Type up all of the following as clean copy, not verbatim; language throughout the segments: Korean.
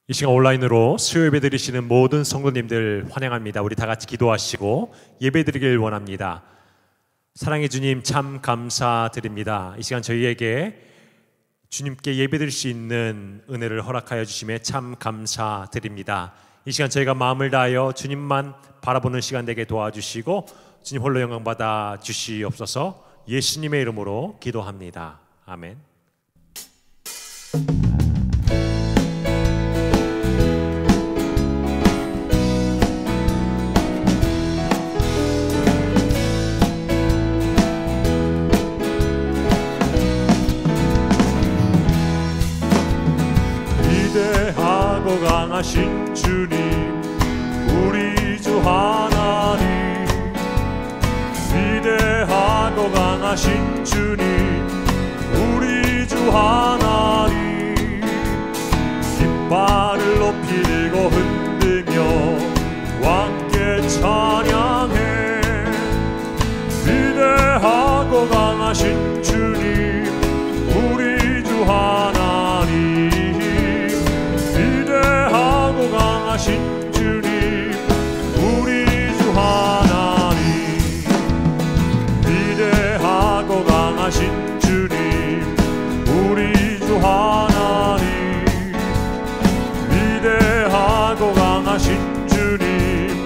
이 시간 온라인으로 수요 예배 드리시는 모든 성도님들 환영합니다. 우리 다 같이 기도하시고 예배 드리길 원합니다. 사랑의 주님, 참 감사드립니다. 이 시간 저희에게 주님께 예배 드릴 수 있는 은혜를 허락하여 주심에 참 감사드립니다. 이 시간 저희가 마음을 다하여 주님만 바라보는 시간 되게 도와주시고 주님 홀로 영광 받아 주시옵소서. 예수님의 이름으로 기도합니다. 아멘. 위대하고 강하신 주님, 우리 주 하나님. 위대하고 강하신 주님, 우리 주 하나님. 깃발을 높이 들고 흔들며 왕께 찬양해. 위대하고 강하신 주님, 우리 주 하나님. 위대하고 강하신 주님, 우리 주 하나님. 위대하고 강하신 주님, 우리 주 하나님. 위대하고 강하신 주님,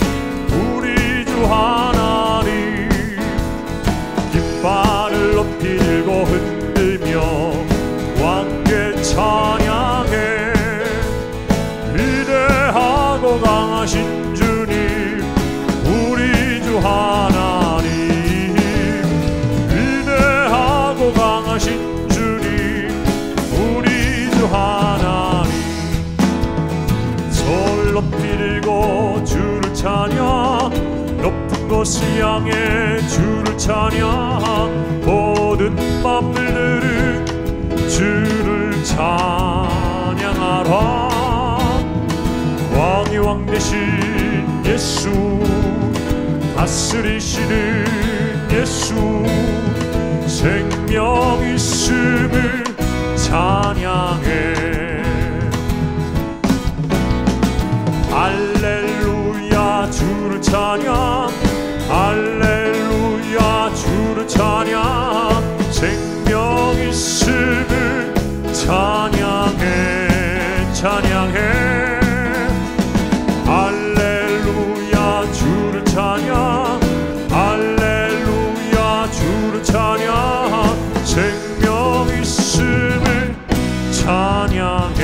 우리 주 하나님. 깃발을 높이 들고 흔들며 왕께 찬양해. 위대하고 강하신 주님, 우리 주 하나님. 위대하고 강하신 주님, 우리 주 하나님. 손 높이 들고 주를 찬양, 높은 곳을 향해 주를 찬양. 모든 맘들은 주를 찬양하라. 왕이 왕 되신 예수, 다스리시는 예수. 생명 있음을 찬양해. 할렐루야 주를 찬양. 할렐루야 주를 찬양. 생명 있음을 찬양해. 찬양해. 할렐루야 주를 찬양. 할렐루야 주를 찬양. 생명 있음을 찬양해.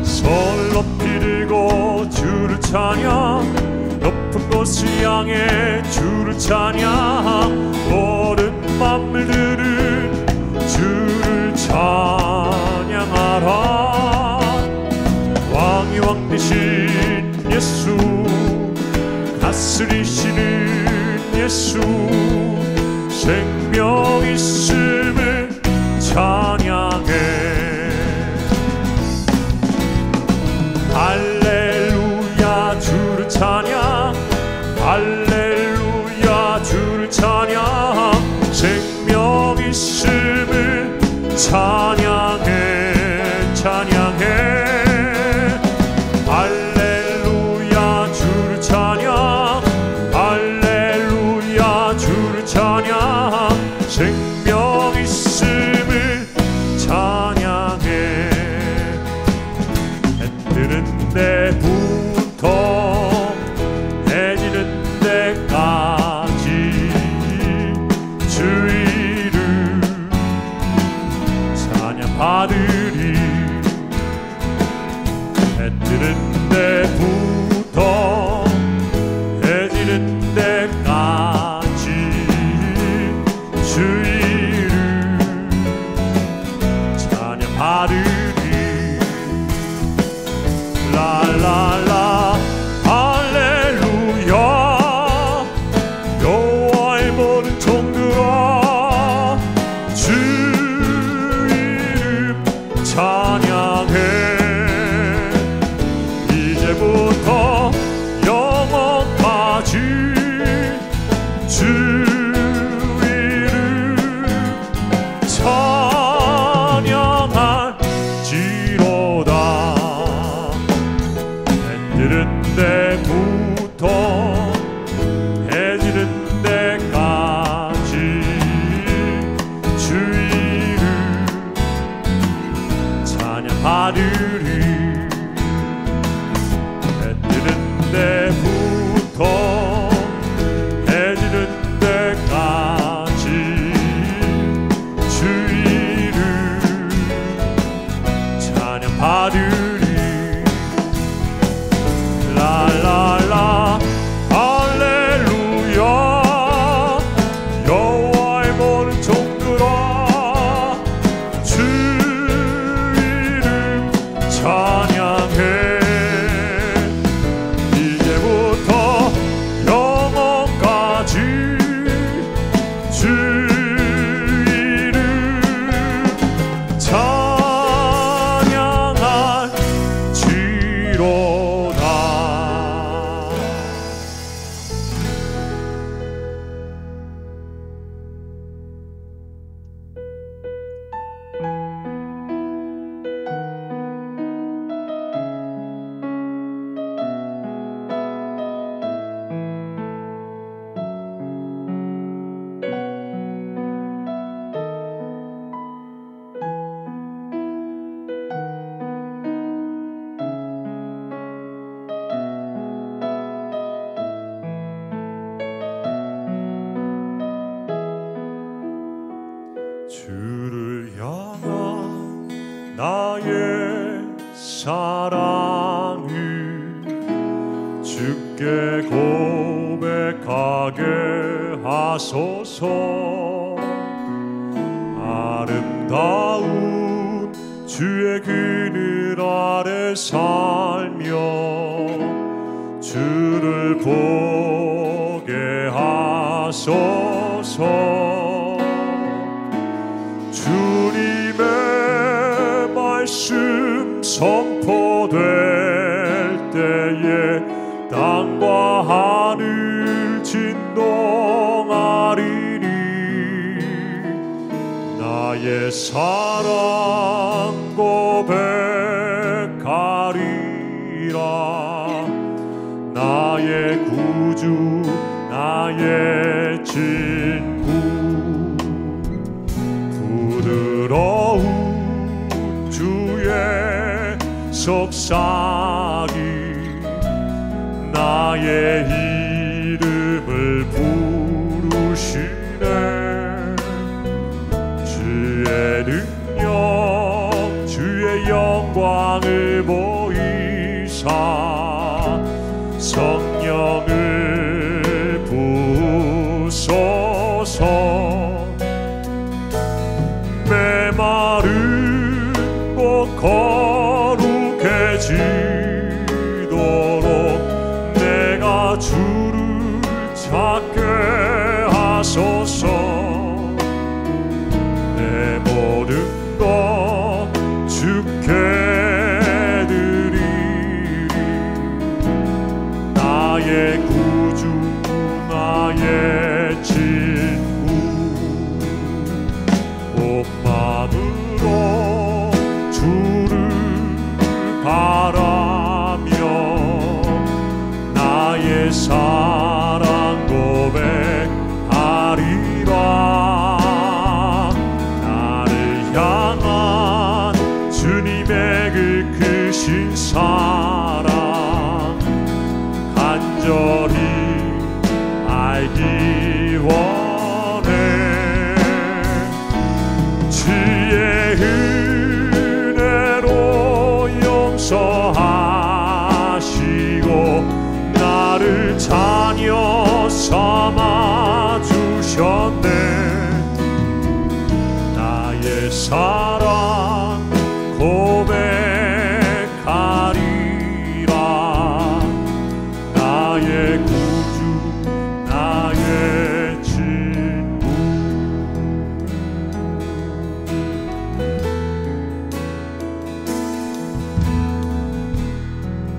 손 높이 들고 주를 찬양, 높은 곳을 향해 주를 찬양. 모든 맘들은 주를 찬양하라. 왕이 왕 되신 예수, 다스리시는 예수. 생명 있음을 찬양해. 할렐루야 주를 찬양. 할렐루야 주를 찬양. 생명 있음을 찬양해. 찬양해. 할렐루야 주를 찬양. 할렐루야 주를 찬양. 생명 있음을 찬양해. 해 뜨는 데부터 해 지는 데까지 주 이름 찬양받으리. 해 뜨는 데부터 해 지는 데까지 주 이름 찬양받으리. 라라라 할렐루야. 여호와의 모든 종들아 주 이름 찬양해. 이제부터 영원까지 주 이름 찬양할 받으리. 해 뜨는 때부터 해 지는 때까지 주 이름 찬양 받으리. 랄랄라 할렐루야. 여호와의 모든 종들아 주 이름 찬양해. 이제부터 영원까지 주 이름 찬양할지로다. 주를 향한 나의 사랑을 주께 고백하게 하소서. 아름다운 주의 그늘 아래 살며 주를 보게 하소서. 주님의 말씀 선포될 때에 땅과 하늘 진동하리니 나의 사랑 고백하리라. 나의 구주 나의 친구 부드러운 주의 속삭이 나의 이름을 부르시네. 주의 능력 주의 영광을 보이사 성령을 부소서. 메마른 곳 거룩해지도록 내가 주를 찾게 하소서. 내 모든 것 주께 드리리. 나의 구주 나의 친구 온 마음으로 주를 바라며 나의 사랑 고백하리라. 나를 향한 주님의 그 크신 사랑 간절히 알기 원해. 주의 은혜로 용서하시고 나를 자녀 삼아 주셨네. 나의 사랑 고백하리라. 나의 구주 나의 친구.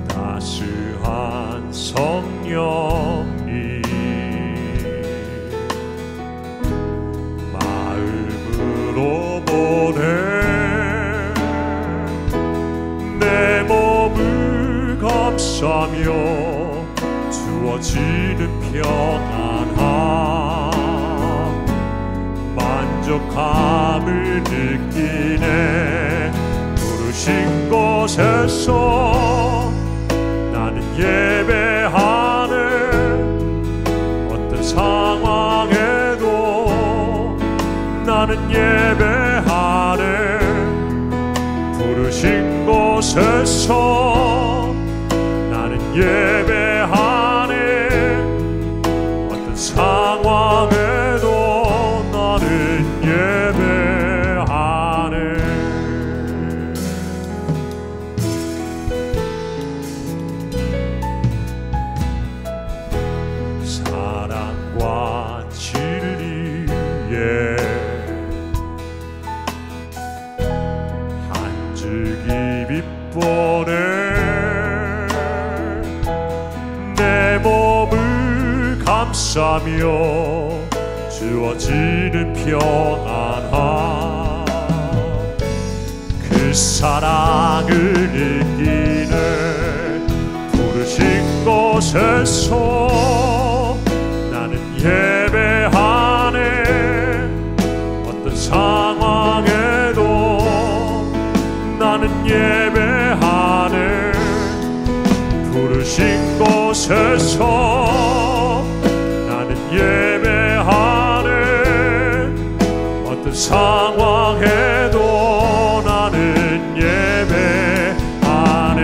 따스한 성령님 마음으로 보내 내 몸을 감싸며 주어지는 평안함 만족함을 느끼네. 부르신 곳에서 나는 예배하네. 어떤 상황에도 나는 예배하네. 부르신 곳에서 나는 예배하네. 어떤 상황에도 나는 예배하네. 사랑과 진리에 한 줄기 빛보네. 내 몸을 감싸며 주어지는 평안함. 그 사랑을 느끼네. 부르신 곳에서 나는 예배하네. 어떤 상황에도 나는 예배하네. 부르신 곳에서 나는 예배하네. 어떤 상황에도 나는 예배하네.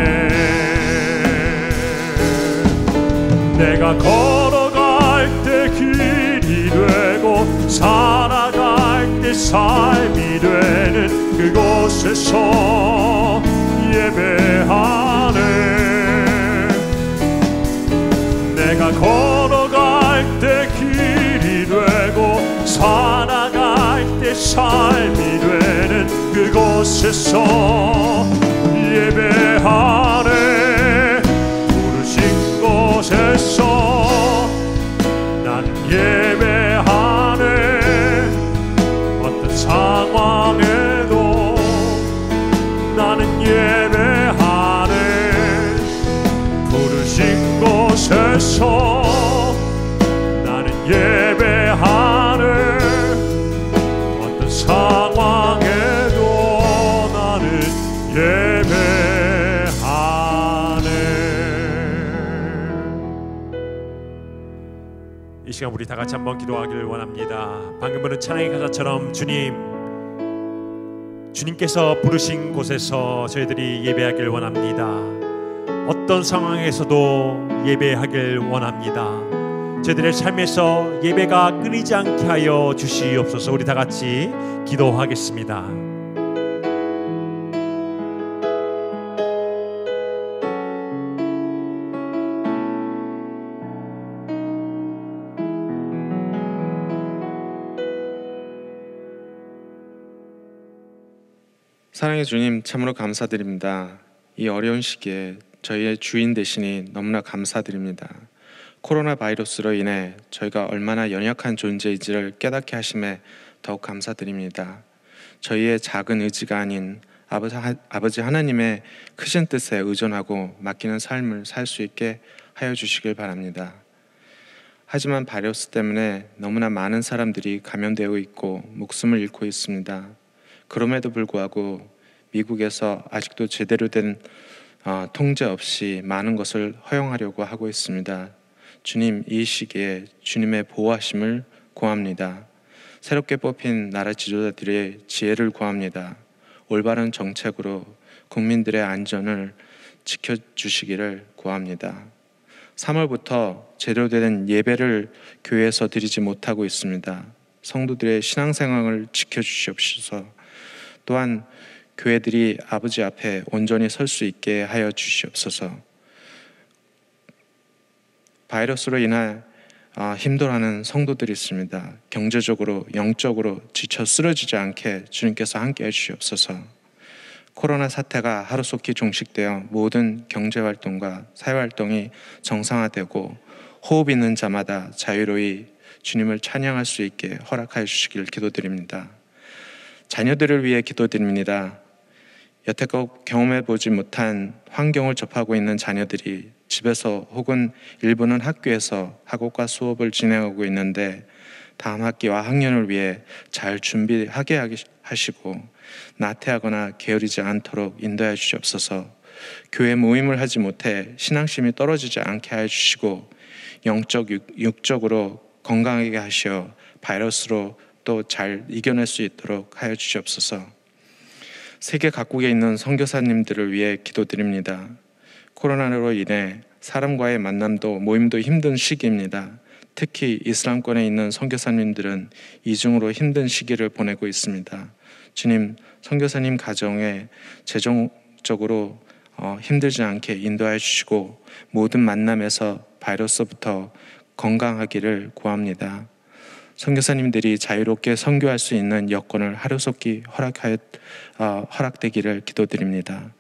내가 걸어갈 때 길이 되고 살아갈 때 삶이 되는 그곳에서 예배하네. 내가 걸어갈 때 길이 되고 살아갈 때 삶이 되는 그곳에서 예배하네. 부르신 곳에서 난 예배하네. 어떤 상황에도 나는 예배하네. 부르신 곳에서 나는 예배하네. 어떤 상황에도 나는 예배하네. 이 시간 우리 다 같이 한번 기도하기를 원합니다. 방금 부른 찬양의 가사처럼 주님께서 부르신 곳에서 저희들이 예배하길 원합니다. 어떤 상황에서도 예배하길 원합니다. 저희들의 삶에서 예배가 끊이지 않게 하여 주시옵소서. 우리 다 같이 기도하겠습니다. 사랑의 주님, 참으로 감사드립니다. 이 어려운 시기에 저희의 주인 되시니 너무나 감사드립니다. 코로나 바이러스로 인해 저희가 얼마나 연약한 존재인지를 깨닫게 하심에 더욱 감사드립니다. 저희의 작은 의지가 아닌 아버지 하나님의 크신 뜻에 의존하고 맡기는 삶을 살 수 있게 하여 주시길 바랍니다. 하지만 바이러스 때문에 너무나 많은 사람들이 감염되어 있고 목숨을 잃고 있습니다. 그럼에도 불구하고 미국에서 아직도 제대로 된 통제 없이 많은 것을 허용하려고 하고 있습니다. 주님, 이 시기에 주님의 보호하심을 구합니다. 새롭게 뽑힌 나라 지도자들의 지혜를 구합니다. 올바른 정책으로 국민들의 안전을 지켜주시기를 구합니다. 3월부터 제대로 된 예배를 교회에서 드리지 못하고 있습니다. 성도들의 신앙생활을 지켜주시옵소서. 또한 교회들이 아버지 앞에 온전히 설 수 있게 하여 주시옵소서. 바이러스로 인해 힘들어하는 성도들이 있습니다. 경제적으로, 영적으로 지쳐 쓰러지지 않게 주님께서 함께 해주시옵소서. 코로나 사태가 하루속히 종식되어 모든 경제활동과 사회활동이 정상화되고 호흡 있는 자마다 자유로이 주님을 찬양할 수 있게 허락하여 주시길 기도드립니다. 자녀들을 위해 기도드립니다. 여태껏 경험해보지 못한 환경을 접하고 있는 자녀들이 집에서 혹은 일부는 학교에서 학업과 수업을 진행하고 있는데 다음 학기와 학년을 위해 잘 준비하게 하시고 나태하거나 게으르지 않도록 인도하여 주시옵소서. 교회 모임을 하지 못해 신앙심이 떨어지지 않게 하여 주시고 영적 육적으로 건강하게 하시어 바이러스로 또 잘 이겨낼 수 있도록 하여 주시옵소서. 세계 각국에 있는 선교사님들을 위해 기도드립니다. 코로나로 인해 사람과의 만남도 모임도 힘든 시기입니다. 특히 이슬람권에 있는 선교사님들은 이중으로 힘든 시기를 보내고 있습니다. 주님, 선교사님 가정에 재정적으로 힘들지 않게 인도하여 주시고 모든 만남에서 바이러스부터 건강하기를 구합니다. 선교사님들이 자유롭게 선교할 수 있는 여건을 하루속히 허락되기를 기도드립니다.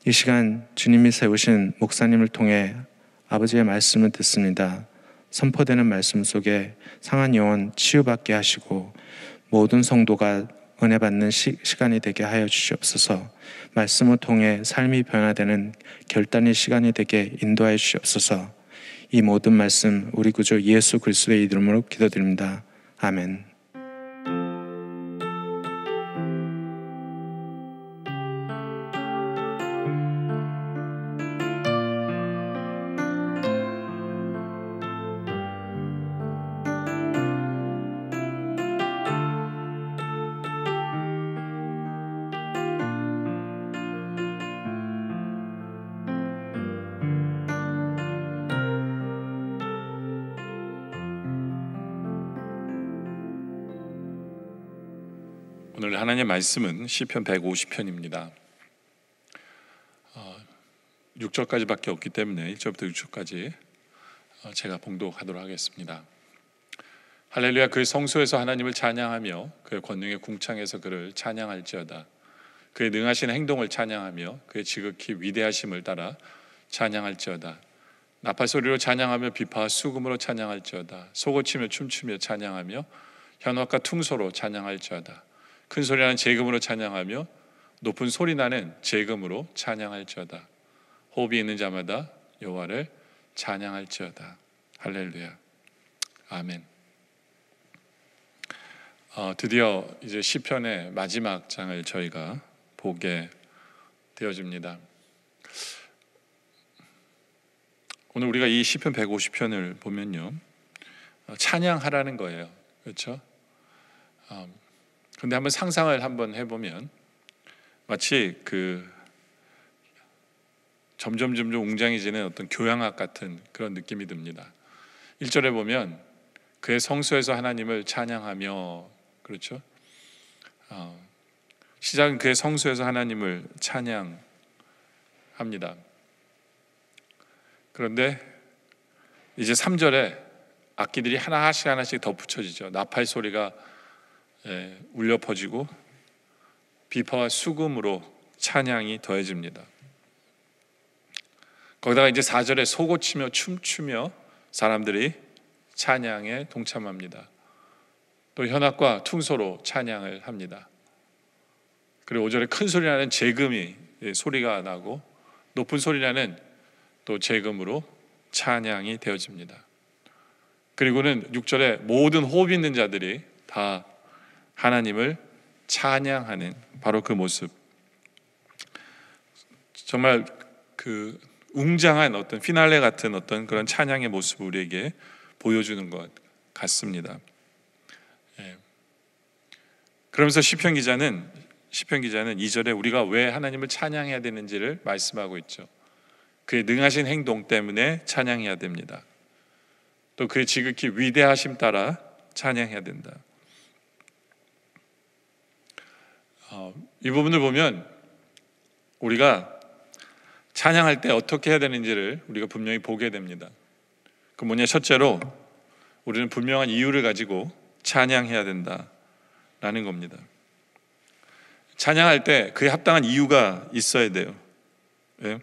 이 시간 주님이 세우신 목사님을 통해 아버지의 말씀을 듣습니다. 선포되는 말씀 속에 상한 영혼 치유받게 하시고 모든 성도가 은혜 받는 시간이 되게 하여 주시옵소서. 말씀을 통해 삶이 변화되는 결단의 시간이 되게 인도하여 주시옵소서. 이 모든 말씀 우리 구주 예수 그리스도의 이름으로 기도드립니다. 아멘. 오늘 하나님의 말씀은 시편 150편입니다. 6절까지밖에 없기 때문에 1절부터 6절까지 제가 봉독하도록 하겠습니다. 할렐루야. 그의 성소에서 하나님을 찬양하며 그의 권능의 궁창에서 그를 찬양할지어다. 그의 능하신 행동을 찬양하며 그의 지극히 위대하심을 따라 찬양할지어다. 나팔소리로 찬양하며 비파와 수금으로 찬양할지어다. 소고치며 춤추며 찬양하며 현악과 퉁소로 찬양할지어다. 큰 소리나는 제금으로 찬양하며 높은 소리나는 제금으로 찬양할지어다. 호흡이 있는 자마다 여호와를 찬양할지어다. 할렐루야. 아멘. 드디어 이제 시편의 마지막 장을 저희가 보게 되어집니다. 오늘 우리가 이 시편 150편을 보면요, 찬양하라는 거예요. 그렇죠? 근데 한번 상상을 한번 해보면 마치 점점 웅장해지는 어떤 교향악 같은 그런 느낌이 듭니다. 1절에 보면 그의 성소에서 하나님을 찬양하며, 그렇죠? 시작은 그의 성소에서 하나님을 찬양합니다. 그런데 이제 3절에 악기들이 하나씩 덧붙여지죠. 나팔 소리가 울려 퍼지고 비파와 수금으로 찬양이 더해집니다. 거기다가 이제 4절에 소고치며 춤추며 사람들이 찬양에 동참합니다. 또 현악과 퉁소로 찬양을 합니다. 그리고 5절에 큰 소리 나는 제금이 소리가 나고 높은 소리 나는 또 제금으로 찬양이 되어집니다. 그리고는 6절에 모든 호흡 있는 자들이 다 하나님을 찬양하는 바로 그 모습, 정말 그 웅장한 어떤 피날레 같은 어떤 그런 찬양의 모습을 우리에게 보여주는 것 같습니다. 그러면서 시편 기자는 2절에 우리가 왜 하나님을 찬양해야 되는지를 말씀하고 있죠. 그의 능하신 행동 때문에 찬양해야 됩니다. 또 그의 지극히 위대하심 따라 찬양해야 된다. 이 부분을 보면 우리가 찬양할 때 어떻게 해야 되는지를 우리가 분명히 보게 됩니다. 그 뭐냐, 첫째로 우리는 분명한 이유를 가지고 찬양해야 된다라는 겁니다. 찬양할 때 그에 합당한 이유가 있어야 돼요. 예?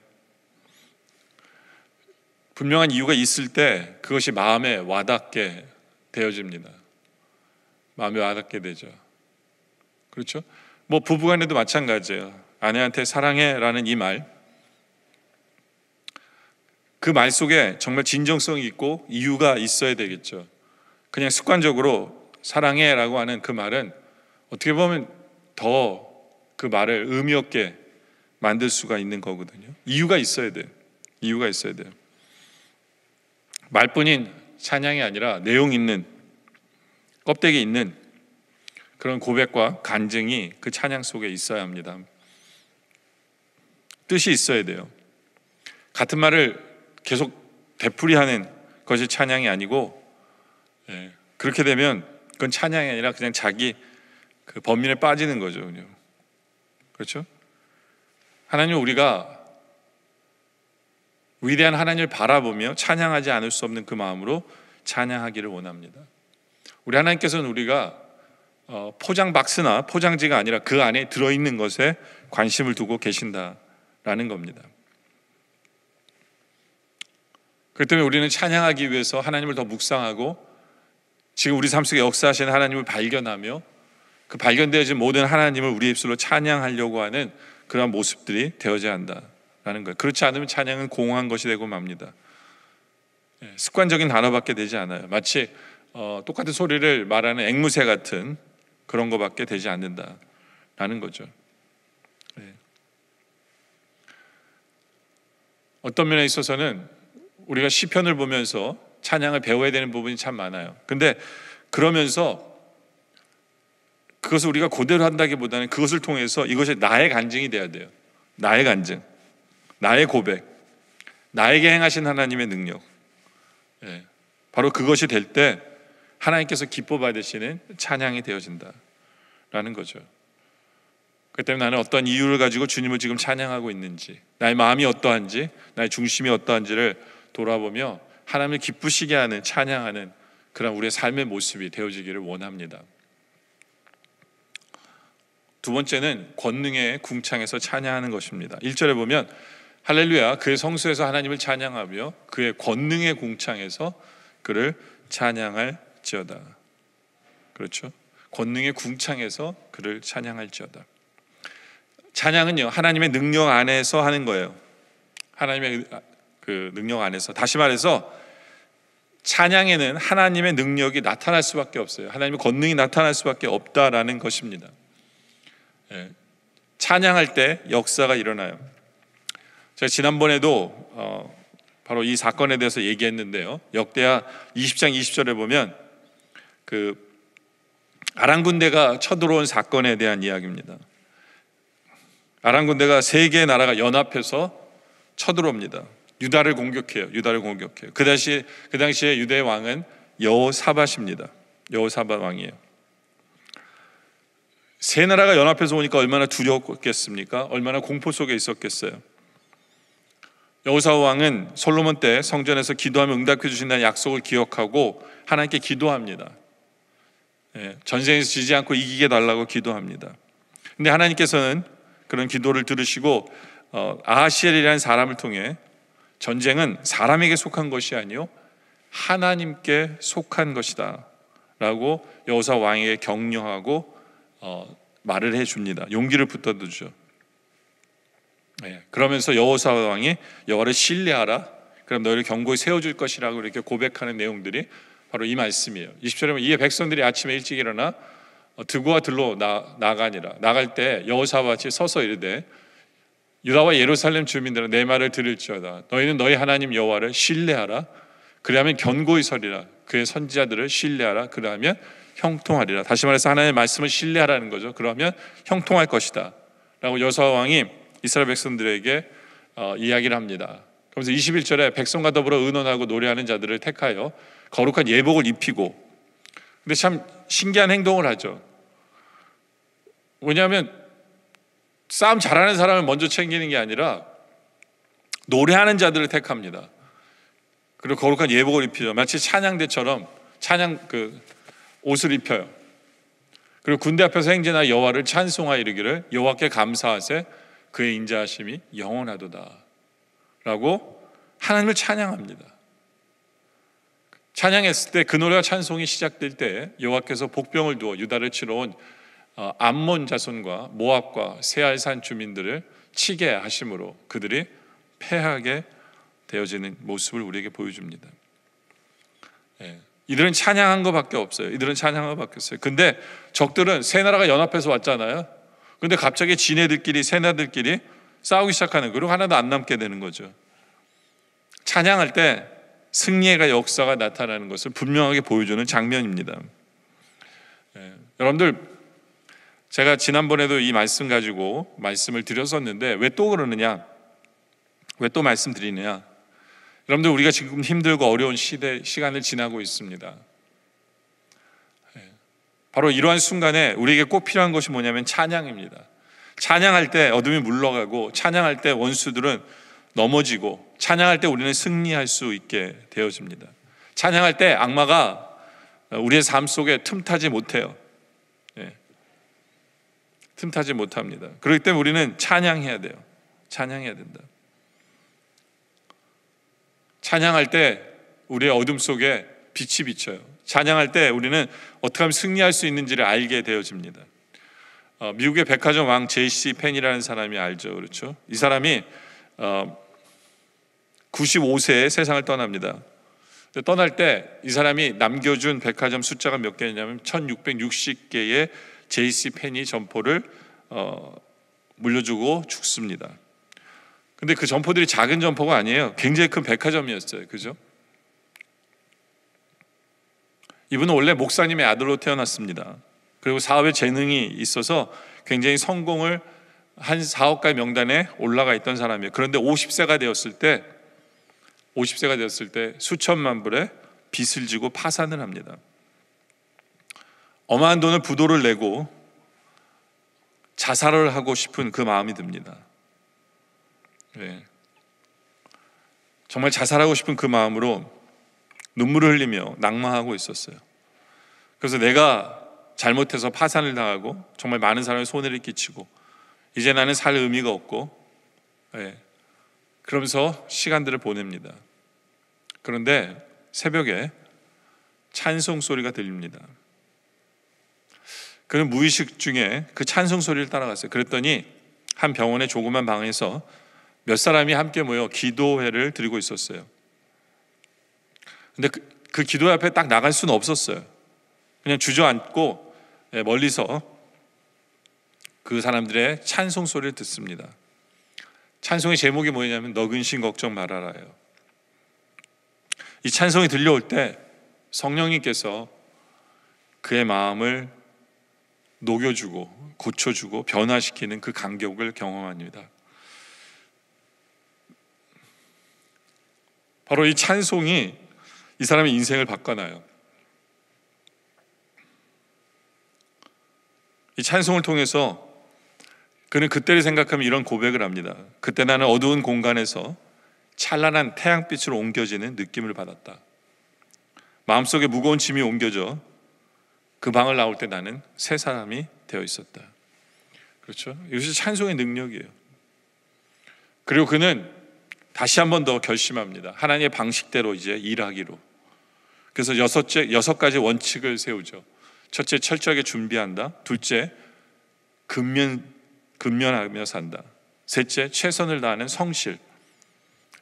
분명한 이유가 있을 때 그것이 마음에 와닿게 되어집니다. 마음에 와닿게 되죠. 그렇죠? 뭐 부부간에도 마찬가지예요. 아내한테 사랑해라는 이 말, 그 말 속에 정말 진정성이 있고 이유가 있어야 되겠죠. 그냥 습관적으로 사랑해라고 하는 그 말은 어떻게 보면 더 그 말을 의미 없게 만들 수가 있는 거거든요. 이유가 있어야 돼요. 이유가 있어야 돼요. 말뿐인 찬양이 아니라 내용 있는, 껍데기 있는 그런 고백과 간증이 그 찬양 속에 있어야 합니다. 뜻이 있어야 돼요. 같은 말을 계속 되풀이하는 것이 찬양이 아니고, 그렇게 되면 그건 찬양이 아니라 그냥 자기 그 범민에 빠지는 거죠. 그렇죠? 하나님, 우리가 위대한 하나님을 바라보며 찬양하지 않을 수 없는 그 마음으로 찬양하기를 원합니다. 우리 하나님께서는 우리가 포장 박스나 포장지가 아니라 그 안에 들어있는 것에 관심을 두고 계신다라는 겁니다. 그렇기 때문에 우리는 찬양하기 위해서 하나님을 더 묵상하고 지금 우리 삶 속에 역사하시는 하나님을 발견하며 그 발견되어진 모든 하나님을 우리 입술로 찬양하려고 하는 그러한 모습들이 되어져야 한다라는 거예요. 그렇지 않으면 찬양은 공허한 것이 되고 맙니다. 습관적인 단어밖에 되지 않아요. 마치 똑같은 소리를 말하는 앵무새 같은 그런 것밖에 되지 않는다라는 거죠. 어떤 면에 있어서는 우리가 시편을 보면서 찬양을 배워야 되는 부분이 참 많아요. 근데 그러면서 그것을 우리가 그대로 한다기보다는 그것을 통해서 이것이 나의 간증이 돼야 돼요. 나의 간증, 나의 고백, 나에게 행하신 하나님의 능력. 바로 그것이 될 때 하나님께서 기뻐 받으시는 찬양이 되어진다라는 거죠. 그렇기 때문에 나는 어떤 이유를 가지고 주님을 지금 찬양하고 있는지, 나의 마음이 어떠한지, 나의 중심이 어떠한지를 돌아보며 하나님을 기쁘시게 하는, 찬양하는 그런 우리의 삶의 모습이 되어지기를 원합니다. 두 번째는 권능의 궁창에서 찬양하는 것입니다. 1절에 보면 할렐루야, 그의 성수에서 하나님을 찬양하며 그의 권능의 궁창에서 그를 찬양할지어다. 그렇죠? 권능의 궁창에서 그를 찬양할지어다. 찬양은요, 하나님의 능력 안에서 하는 거예요. 하나님의 그 능력 안에서. 다시 말해서 찬양에는 하나님의 능력이 나타날 수밖에 없어요. 하나님의 권능이 나타날 수밖에 없다라는 것입니다. 찬양할 때 역사가 일어나요. 제가 지난번에도 바로 이 사건에 대해서 얘기했는데요. 역대하 20장 20절에 보면 그 아람 군대가 쳐들어온 사건에 대한 이야기입니다. 아람 군대가 세 개의 나라가 연합해서 쳐들어옵니다. 유다를 공격해요. 그 당시에 유다의 왕은 여호사밧입니다. 여호사밧 왕이에요. 세 나라가 연합해서 오니까 얼마나 두려웠겠습니까? 얼마나 공포 속에 있었겠어요. 여호사밧 왕은 솔로몬 때 성전에서 기도하면 응답해 주신다는 약속을 기억하고 하나님께 기도합니다. 전쟁에서 지지 않고 이기게 달라고 기도합니다. 근데 하나님께서는 그런 기도를 들으시고 아하시엘이라는 사람을 통해 전쟁은 사람에게 속한 것이 아니요 하나님께 속한 것이다 라고 여호사밧 왕에게 격려하고 말을 해줍니다. 용기를 붙들어주죠. 그러면서 여호사밧 왕이 여호와를 신뢰하라, 그럼 너희를 견고히 세워줄 것이라고 이렇게 고백하는 내용들이 바로 이 말씀이에요. 20절에 보면 이에 백성들이 아침에 일찍 일어나 드고와 들로 나가니라. 나갈 때 여호사밧이 서서 이르되 유다와 예루살렘 주민들은 내 말을 들을지어다. 너희는 너희 하나님 여호와를 신뢰하라. 그리하면 견고히 서리라. 그의 선지자들을 신뢰하라. 그러하면 형통하리라. 다시 말해서 하나님의 말씀을 신뢰하라는 거죠. 그러면 형통할 것이다 라고 여호사밧 왕이 이스라엘 백성들에게 이야기를 합니다. 그러면서 21절에 백성과 더불어 의논하고 노래하는 자들을 택하여 거룩한 예복을 입히고, 근데 참 신기한 행동을 하죠. 왜냐하면 싸움 잘하는 사람을 먼저 챙기는 게 아니라 노래하는 자들을 택합니다. 그리고 거룩한 예복을 입히죠. 마치 찬양대처럼 찬양 옷을 입혀요. 그리고 군대 앞에서 행진하여 여호와를 찬송하여 이르기를 여호와께 감사하세 그의 인자하심이 영원하도다 라고 하나님을 찬양합니다. 찬양했을 때 그 노래와 찬송이 시작될 때 여호와께서 복병을 두어 유다를 치러 온 암몬 자손과 모압과 세알산 주민들을 치게 하심으로 그들이 패하게 되어지는 모습을 우리에게 보여줍니다. 이들은 찬양한 것밖에 없어요. 근데 적들은 세 나라가 연합해서 왔잖아요. 그런데 갑자기 지네들끼리 새나들끼리 싸우기 시작하는, 그리고 하나도 안 남게 되는 거죠. 찬양할 때 승리의 역사가 나타나는 것을 분명하게 보여주는 장면입니다. 여러분들, 제가 지난번에도 이 말씀 가지고 말씀을 드렸었는데 왜 또 그러느냐, 왜 또 말씀드리느냐, 여러분들 우리가 지금 힘들고 어려운 시간을 지나고 있습니다. 바로 이러한 순간에 우리에게 꼭 필요한 것이 뭐냐면 찬양입니다. 찬양할 때 어둠이 물러가고, 찬양할 때 원수들은 넘어지고, 찬양할 때 우리는 승리할 수 있게 되어집니다. 찬양할 때 악마가 우리의 삶 속에 틈타지 못해요. 틈타지 못합니다. 그렇기 때문에 우리는 찬양해야 돼요. 찬양해야 된다. 찬양할 때 우리의 어둠 속에 빛이 비쳐요. 찬양할 때 우리는 어떻게 하면 승리할 수 있는지를 알게 되어집니다. 미국의 백화점 왕 J.C. 펜이라는 사람이 알죠, 그렇죠? 이 사람이 95세에 세상을 떠납니다. 떠날 때 이 사람이 남겨준 백화점 숫자가 몇 개냐면 1660개의 J.C. 펜이 점포를 물려주고 죽습니다. 근데 그 점포들이 작은 점포가 아니에요. 굉장히 큰 백화점이었어요. 그죠? 이분은 원래 목사님의 아들로 태어났습니다. 그리고 사업에 재능이 있어서 굉장히 성공을 한 사업가 명단에 올라가 있던 사람이에요. 그런데 50세가 되었을 때 수천만 불의 빚을 지고 파산을 합니다. 어마한 돈을 부도를 내고 자살을 하고 싶은 그 마음이 듭니다. 정말 자살하고 싶은 그 마음으로 눈물을 흘리며 낭망하고 있었어요. 그래서 내가 잘못해서 파산을 당하고 정말 많은 사람의 손해를 끼치고 이제 나는 살 의미가 없고, 그러면서 시간들을 보냅니다. 그런데 새벽에 찬송 소리가 들립니다. 그는 무의식 중에 그 찬송 소리를 따라갔어요. 그랬더니 한 병원의 조그만 방에서 몇 사람이 함께 모여 기도회를 드리고 있었어요. 근데 그 기도회 앞에 딱 나갈 수는 없었어요. 그냥 주저앉고 멀리서 그 사람들의 찬송 소리를 듣습니다. 찬송의 제목이 뭐냐면 너 근심 걱정 말아라예요. 이 찬송이 들려올 때 성령님께서 그의 마음을 녹여주고 고쳐주고 변화시키는 그 감격을 경험합니다. 바로 이 찬송이 이 사람의 인생을 바꿔놔요. 이 찬송을 통해서 그는 그때를 생각하면 이런 고백을 합니다. 그때 나는 어두운 공간에서 찬란한 태양빛으로 옮겨지는 느낌을 받았다. 마음속에 무거운 짐이 옮겨져 그 방을 나올 때 나는 새 사람이 되어 있었다. 그렇죠? 이것이 찬송의 능력이에요. 그리고 그는 다시 한 번 더 결심합니다. 하나님의 방식대로 이제 일하기로. 그래서 여섯 가지 원칙을 세우죠. 첫째, 철저하게 준비한다. 둘째, 근면하며 산다. 셋째, 최선을 다하는 성실.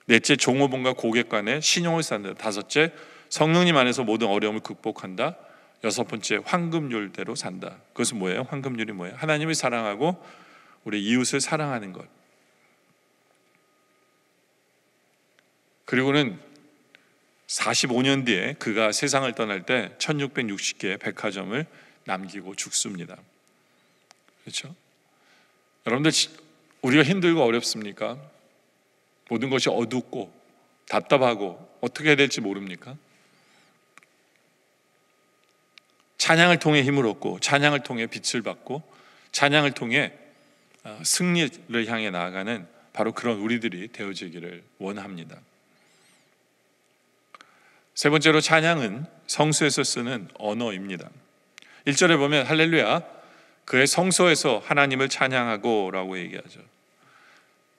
넷째, 종업원과 고객 간의 신용을 쌓는다. 다섯째, 성령님 안에서 모든 어려움을 극복한다. 여섯 번째, 황금률대로 산다. 그것은 뭐예요? 황금률이 뭐예요? 하나님을 사랑하고 우리 이웃을 사랑하는 것. 그리고는 45년 뒤에 그가 세상을 떠날 때 1660개의 백화점을 남기고 죽습니다. 그렇죠? 여러분들, 우리가 힘들고 어렵습니까? 모든 것이 어둡고 답답하고 어떻게 해야 될지 모릅니까? 찬양을 통해 힘을 얻고, 찬양을 통해 빛을 받고, 찬양을 통해 승리를 향해 나아가는 바로 그런 우리들이 되어지기를 원합니다. 세 번째로, 찬양은 성소에서 쓰는 언어입니다. 1절에 보면 할렐루야, 그의 성소에서 하나님을 찬양하고 라고 얘기하죠.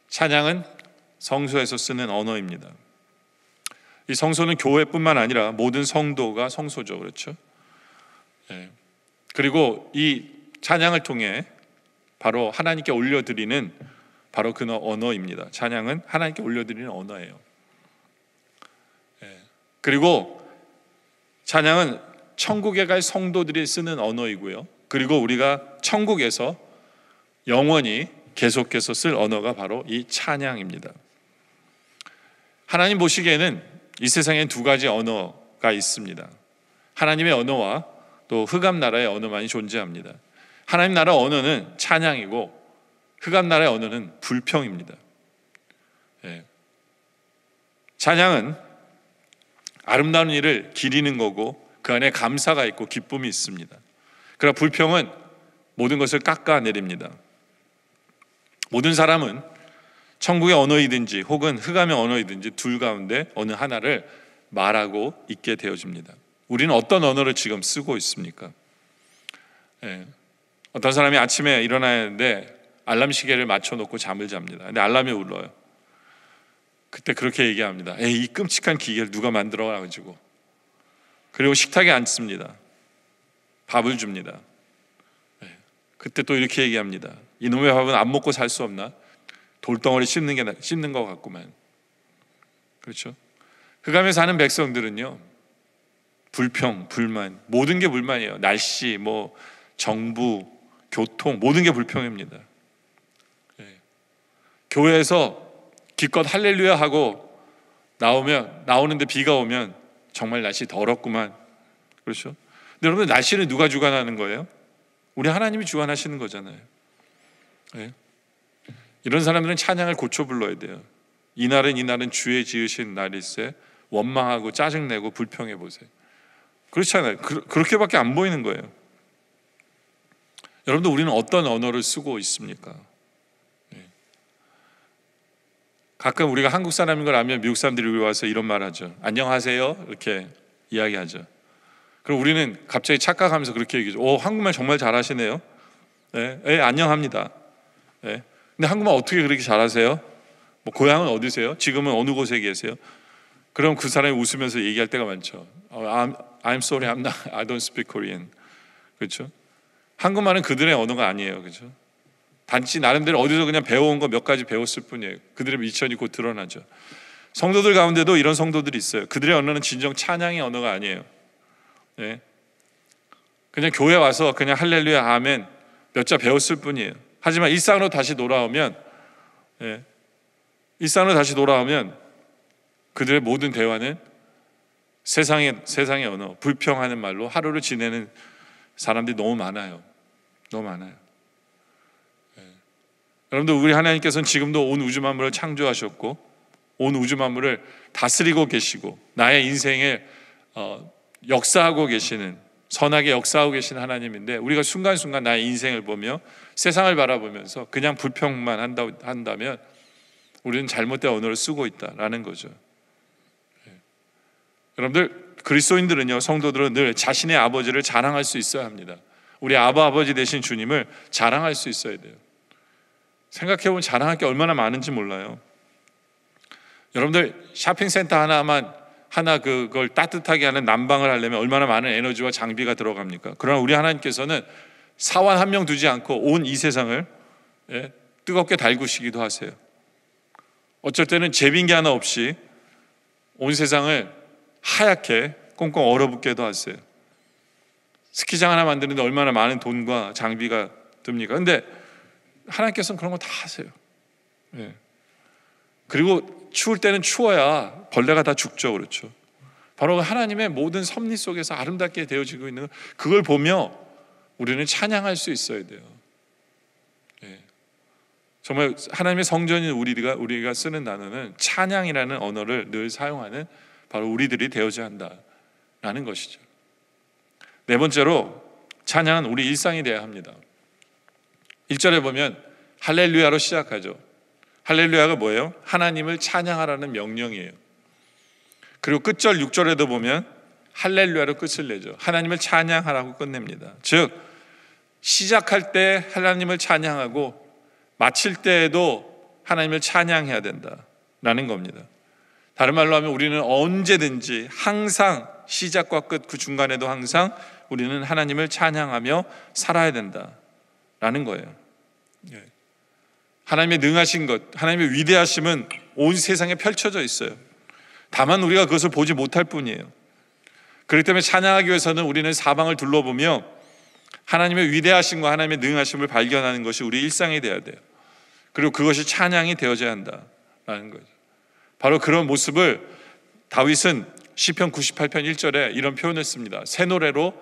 찬양은 성소에서 쓰는 언어입니다. 이 성소는 교회뿐만 아니라 모든 성도가 성소죠. 그렇죠? 그리고 이 찬양을 통해 바로 하나님께 올려드리는 바로 그 언어입니다. 찬양은 하나님께 올려드리는 언어예요. 그리고 찬양은 천국에 갈 성도들이 쓰는 언어이고요. 그리고 우리가 천국에서 영원히 계속해서 쓸 언어가 바로 이 찬양입니다. 하나님 보시기에는 이 세상엔 두 가지 언어가 있습니다. 하나님의 언어와 또 흑암 나라의 언어만이 존재합니다. 하나님 나라 언어는 찬양이고 흑암 나라의 언어는 불평입니다. 찬양은 아름다운 일을 기리는 거고 그 안에 감사가 있고 기쁨이 있습니다. 그러나 불평은 모든 것을 깎아내립니다. 모든 사람은 천국의 언어이든지 혹은 흑암의 언어이든지 둘 가운데 어느 하나를 말하고 있게 되어집니다. 우리는 어떤 언어를 지금 쓰고 있습니까? 어떤 사람이 아침에 일어나야 하는데 알람 시계를 맞춰놓고 잠을 잡니다. 근데 알람이 울려요. 그때 그렇게 얘기합니다. 이 끔찍한 기계를 누가 만들어가지고. 그리고 식탁에 앉습니다. 밥을 줍니다. 그때 또 이렇게 얘기합니다. 이놈의 밥은 안 먹고 살 수 없나? 돌덩어리 씹는 것 같구만. 그렇죠? 흑암에 사는 백성들은요, 불평, 불만, 모든 게 불만이에요. 날씨, 정부, 교통, 모든 게 불평입니다. 교회에서 기껏 할렐루야 하고 나오는데 비가 오면 정말 날씨 더럽구만. 그렇죠? 근데 여러분, 날씨는 누가 주관하는 거예요? 우리 하나님이 주관하시는 거잖아요. 이런 사람들은 찬양을 고쳐 불러야 돼요. 이날은 주의 지으신 날일세 원망하고 짜증내고 불평해 보세요. 그렇잖아요. 그렇게밖에 안 보이는 거예요. 여러분들, 우리는 어떤 언어를 쓰고 있습니까? 가끔 우리가 한국 사람인 걸 알면 미국 사람들이 우리 와서 이런 말 하죠. 안녕하세요 이렇게 이야기하죠. 그럼 우리는 갑자기 착각하면서 그렇게 얘기하죠. 한국말 정말 잘하시네요. 안녕합니다. 근데 한국말 어떻게 그렇게 잘하세요? 고향은 어디세요? 지금은 어느 곳에 계세요? 그럼 그 사람이 웃으면서 얘기할 때가 많죠. I'm sorry, I don't speak Korean. 그렇죠? 한국말은 그들의 언어가 아니에요. 그렇죠? 단지 나름대로 어디서 그냥 배워온 거 몇 가지 배웠을 뿐이에요. 그들의 미천이 곧 드러나죠. 성도들 가운데도 이런 성도들이 있어요. 그들의 언어는 진정 찬양의 언어가 아니에요. 그냥 교회 와서 그냥 할렐루야 아멘 몇 자 배웠을 뿐이에요. 하지만 일상으로 다시 돌아오면 그들의 모든 대화는 세상의 언어, 불평하는 말로 하루를 지내는 사람들이 너무 많아요. 너무 많아요. 여러분들, 우리 하나님께서는 지금도 온 우주 만물을 창조하셨고 온 우주 만물을 다스리고 계시고 나의 인생에 역사하고 계시는, 선하게 역사하고 계시는 하나님인데, 우리가 순간순간 나의 인생을 보며 세상을 바라보면서 그냥 불평만 한다면 우리는 잘못된 언어를 쓰고 있다라는 거죠. 여러분들, 그리스도인들은요, 성도들은 늘 자신의 아버지를 자랑할 수 있어야 합니다. 우리 아버지 되신 주님을 자랑할 수 있어야 돼요. 생각해보면 자랑할 게 얼마나 많은지 몰라요. 여러분들, 쇼핑센터 하나 그걸 따뜻하게 하는 난방을 하려면 얼마나 많은 에너지와 장비가 들어갑니까? 그러나 우리 하나님께서는 사원 한 명 두지 않고 온 이 세상을 뜨겁게 달구시기도 하세요. 어쩔 때는 제빙기 하나 없이 온 세상을 하얗게 꽁꽁 얼어붙게도 하세요. 스키장 하나 만드는데 얼마나 많은 돈과 장비가 듭니까? 근데 하나님께서는 그런 거 다 하세요. 그리고 추울 때는 추워야 벌레가 다 죽죠. 그렇죠? 바로 하나님의 모든 섭리 속에서 아름답게 되어지고 있는 그걸 보며 우리는 찬양할 수 있어야 돼요. 정말 하나님의 성전인 우리가 쓰는 단어는 찬양이라는 언어를 늘 사용하는 바로 우리들이 되어져야 한다라는 것이죠. 네 번째로, 찬양은 우리 일상이 되어야 합니다. 1절에 보면 할렐루야로 시작하죠. 할렐루야가 뭐예요? 하나님을 찬양하라는 명령이에요. 그리고 끝절 6절에도 보면 할렐루야로 끝을 내죠. 하나님을 찬양하라고 끝냅니다. 즉, 시작할 때 하나님을 찬양하고 마칠 때에도 하나님을 찬양해야 된다라는 겁니다. 다른 말로 하면 우리는 언제든지 항상 시작과 끝 그 중간에도 항상 우리는 하나님을 찬양하며 살아야 된다라는 거예요. 하나님의 능하신 것, 하나님의 위대하심은 온 세상에 펼쳐져 있어요. 다만 우리가 그것을 보지 못할 뿐이에요. 그렇기 때문에 찬양하기 위해서는 우리는 사방을 둘러보며 하나님의 위대하심과 하나님의 능하심을 발견하는 것이 우리 일상이 되어야 돼요. 그리고 그것이 찬양이 되어져야 한다라는 거죠. 바로 그런 모습을 다윗은 시편 98편 1절에 이런 표현을 씁니다. 새 노래로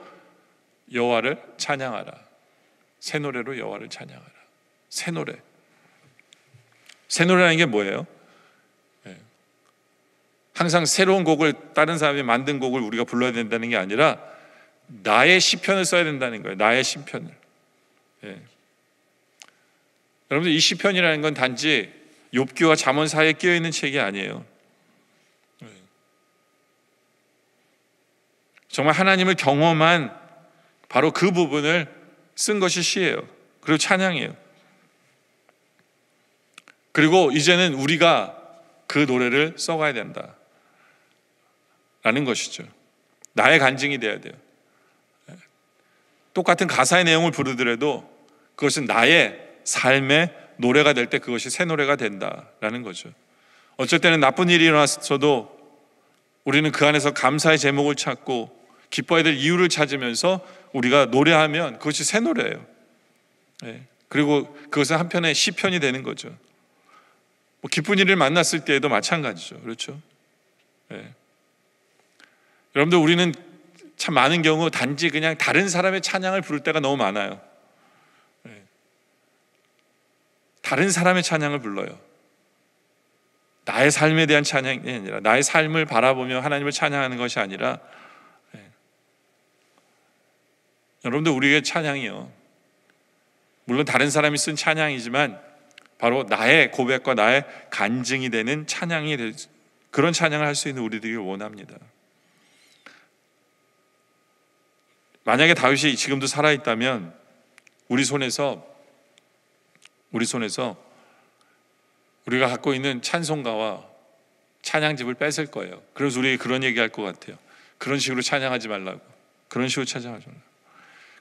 여호와를 찬양하라. 새 노래로 여호와를 찬양하라. 새 노래. 새 노래라는 게 뭐예요? 항상 새로운 곡을, 다른 사람이 만든 곡을 우리가 불러야 된다는 게 아니라 나의 시편을 써야 된다는 거예요. 나의 시편을. 여러분들, 이 시편이라는 건 단지 욥기와 잠언 사이에 끼어 있는 책이 아니에요. 정말 하나님을 경험한 바로 그 부분을 쓴 것이 시예요. 그리고 찬양이에요. 그리고 이제는 우리가 그 노래를 써가야 된다 라는 것이죠. 나의 간증이 돼야 돼요. 똑같은 가사의 내용을 부르더라도 그것은 나의 삶의 노래가 될 때 그것이 새 노래가 된다라는 거죠. 어쩔 때는 나쁜 일이 일어났어도 우리는 그 안에서 감사의 제목을 찾고 기뻐야 될 이유를 찾으면서 우리가 노래하면 그것이 새 노래예요. 그리고 그것은 한편의 시편이 되는 거죠. 뭐 기쁜 일을 만났을 때에도 마찬가지죠. 그렇죠? 여러분들, 우리는 참 많은 경우 단지 그냥 다른 사람의 찬양을 부를 때가 너무 많아요. 다른 사람의 찬양을 불러요. 나의 삶에 대한 찬양이 아니라, 나의 삶을 바라보며 하나님을 찬양하는 것이 아니라, 여러분들, 우리의 찬양이요, 물론 다른 사람이 쓴 찬양이지만 바로 나의 고백과 나의 간증이 되는 찬양이 될, 그런 찬양을 할 수 있는 우리들이 원합니다. 만약에 다윗이 지금도 살아있다면 우리 손에서 우리가 갖고 있는 찬송가와 찬양집을 뺏을 거예요. 그래서 우리 그런 얘기할 것 같아요. 그런 식으로 찬양하지 말라고. 그런 식으로 찬양하지 말라고.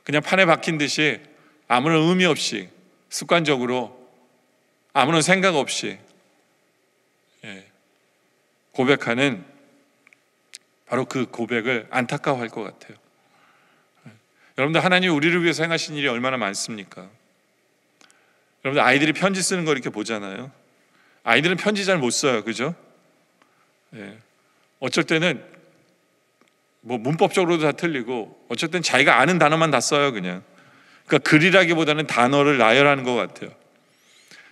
그냥 판에 박힌 듯이 아무런 의미 없이 습관적으로 아무런 생각 없이 고백하는, 바로 그 고백을 안타까워할 것 같아요. 여러분들, 하나님이 우리를 위해서 행하신 일이 얼마나 많습니까? 여러분들, 아이들이 편지 쓰는 거 이렇게 보잖아요. 아이들은 편지 잘 못 써요. 그죠? 어쩔 때는 뭐 문법적으로도 다 틀리고, 어쩔 때는 자기가 아는 단어만 다 써요. 그냥. 그러니까 글이라기보다는 단어를 나열하는 것 같아요.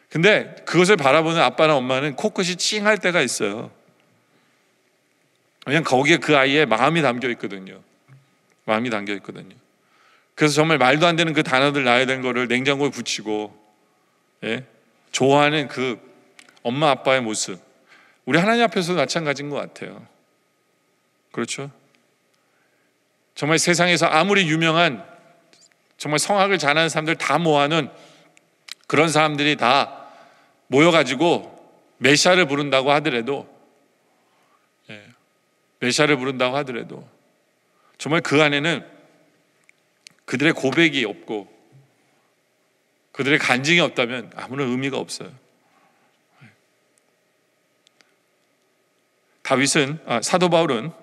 근데 그것을 바라보는 아빠나 엄마는 코끝이 찡할 때가 있어요. 그냥 거기에 그 아이의 마음이 담겨 있거든요. 마음이 담겨 있거든요. 그래서 정말 말도 안 되는 그 단어들 나열된 거를 냉장고에 붙이고 좋아하는 그 엄마 아빠의 모습, 우리 하나님 앞에서도 마찬가지인 것 같아요. 그렇죠? 정말 세상에서 아무리 유명한, 정말 성악을 잘하는 사람들 다 모아놓은 그런 사람들이 다 모여가지고 메시아를 부른다고 하더라도, 메시아를 부른다고 하더라도 정말 그 안에는 그들의 고백이 없고 그들의 간증이 없다면 아무런 의미가 없어요. 사도 바울은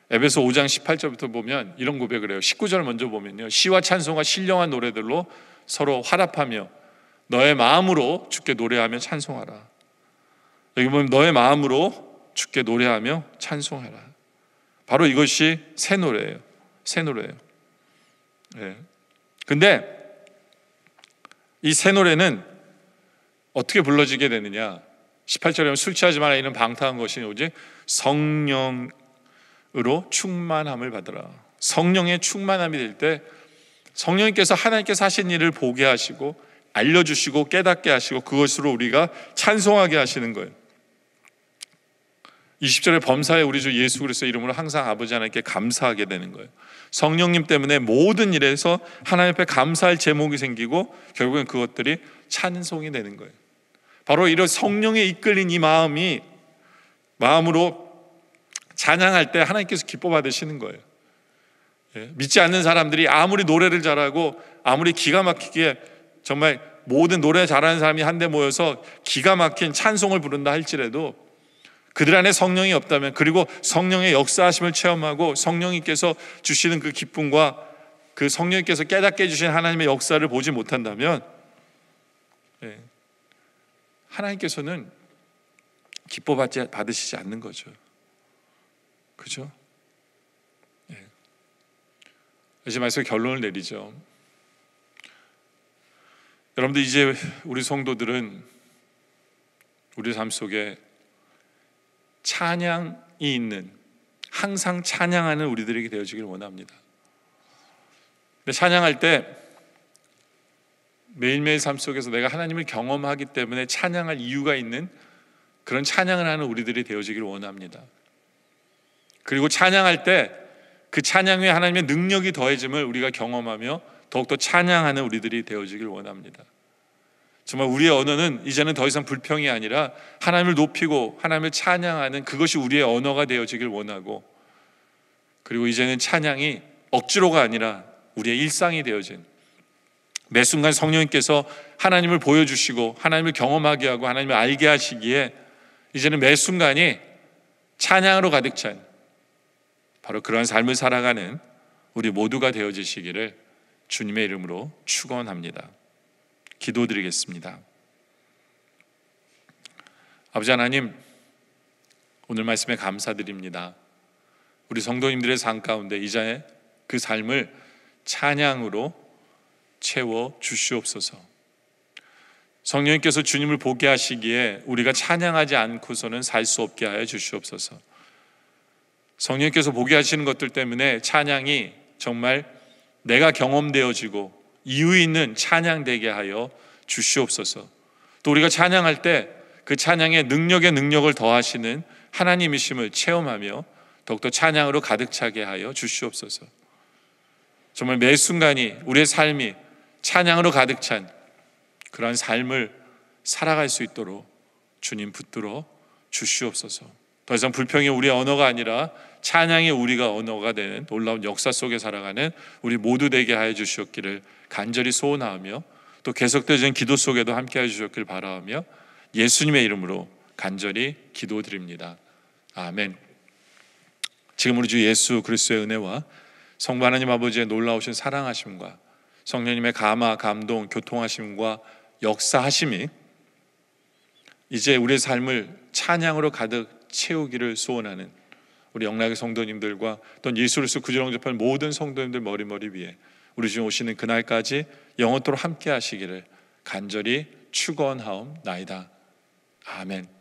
에베소 5장 18절부터 보면 이런 고백을 해요. 19절 먼저 보면요, 시와 찬송과 신령한 노래들로 서로 화답하며 너의 마음으로 주께 노래하며 찬송하라. 여기 보면 너의 마음으로 주께 노래하며 찬송하라. 바로 이것이 새 노래예요. 새 노래예요. 근데 이 새 노래는 어떻게 불러지게 되느냐? 18절에 술 취하지 마라, 이는 방탕한 것이 오직 성령으로 충만함을 받으라. 성령의 충만함이 될 때 성령님께서 하나님께서 하신 일을 보게 하시고 알려주시고 깨닫게 하시고 그것으로 우리가 찬송하게 하시는 거예요. 20절에 범사에 우리 주 예수 그리스도의 이름으로 항상 아버지 하나님께 감사하게 되는 거예요. 성령님 때문에 모든 일에서 하나님 앞에 감사할 제목이 생기고 결국엔 그것들이 찬송이 되는 거예요. 바로 이런 성령에 이끌린 이 마음으로 찬양할 때 하나님께서 기뻐 받으시는 거예요. 믿지 않는 사람들이 아무리 노래를 잘하고 아무리 기가 막히게 정말 모든 노래 잘하는 사람이 한데 모여서 기가 막힌 찬송을 부른다 할지라도 그들 안에 성령이 없다면, 그리고 성령의 역사하심을 체험하고 성령님께서 주시는 그 기쁨과 그 성령께서 깨닫게 해주신 하나님의 역사를 보지 못한다면 하나님께서는 받으시지 않는 거죠. 그죠? 이제 말씀 결론을 내리죠. 여러분들, 이제 우리 성도들은 우리 삶 속에 찬양이 있는, 항상 찬양하는 우리들에게 되어지길 원합니다. 근데 찬양할 때 매일매일 삶 속에서 내가 하나님을 경험하기 때문에 찬양할 이유가 있는 그런 찬양을 하는 우리들이 되어지길 원합니다. 그리고 찬양할 때 그 찬양 위에 하나님의 능력이 더해짐을 우리가 경험하며 더욱더 찬양하는 우리들이 되어지길 원합니다. 정말 우리의 언어는 이제는 더 이상 불평이 아니라 하나님을 높이고 하나님을 찬양하는 그것이 우리의 언어가 되어지길 원하고, 그리고 이제는 찬양이 억지로가 아니라 우리의 일상이 되어진, 매 순간 성령님께서 하나님을 보여주시고 하나님을 경험하게 하고 하나님을 알게 하시기에 이제는 매 순간이 찬양으로 가득 찬 바로 그러한 삶을 살아가는 우리 모두가 되어지시기를 주님의 이름으로 축원합니다. 기도드리겠습니다. 아버지 하나님, 오늘 말씀에 감사드립니다. 우리 성도님들의 삶 가운데 이제 그 삶을 찬양으로 채워 주시옵소서. 성령님께서 주님을 보게 하시기에 우리가 찬양하지 않고서는 살 수 없게 하여 주시옵소서. 성령님께서 보게 하시는 것들 때문에 찬양이 정말 내가 경험되어지고 이유 있는 찬양되게 하여 주시옵소서. 또 우리가 찬양할 때 그 찬양의 능력에 능력을 더하시는 하나님이심을 체험하며 더욱더 찬양으로 가득 차게 하여 주시옵소서. 정말 매 순간이 우리의 삶이 찬양으로 가득 찬 그러한 삶을 살아갈 수 있도록 주님 붙들어 주시옵소서. 더 이상 불평이 우리의 언어가 아니라 찬양이 우리가 언어가 되는 놀라운 역사 속에 살아가는 우리 모두 되게 하여 주시옵기를 간절히 소원하며, 또 계속되어지는 기도 속에도 함께 하여 주시옵기를 바라며 예수님의 이름으로 간절히 기도드립니다. 아멘. 지금 우리 주 예수 그리스도의 은혜와 성부 하나님 아버지의 놀라우신 사랑하심과 성령님의 감화, 감동, 교통하심과 역사하심이 이제 우리의 삶을 찬양으로 가득 채우기를 소원하는 우리 영락의 성도님들과 또 예수 그리스도 구주로 영접한 모든 성도님들 머리머리 위에 우리 주 오시는 그날까지 영원토록 함께 하시기를 간절히 축원하옵나이다. 아멘.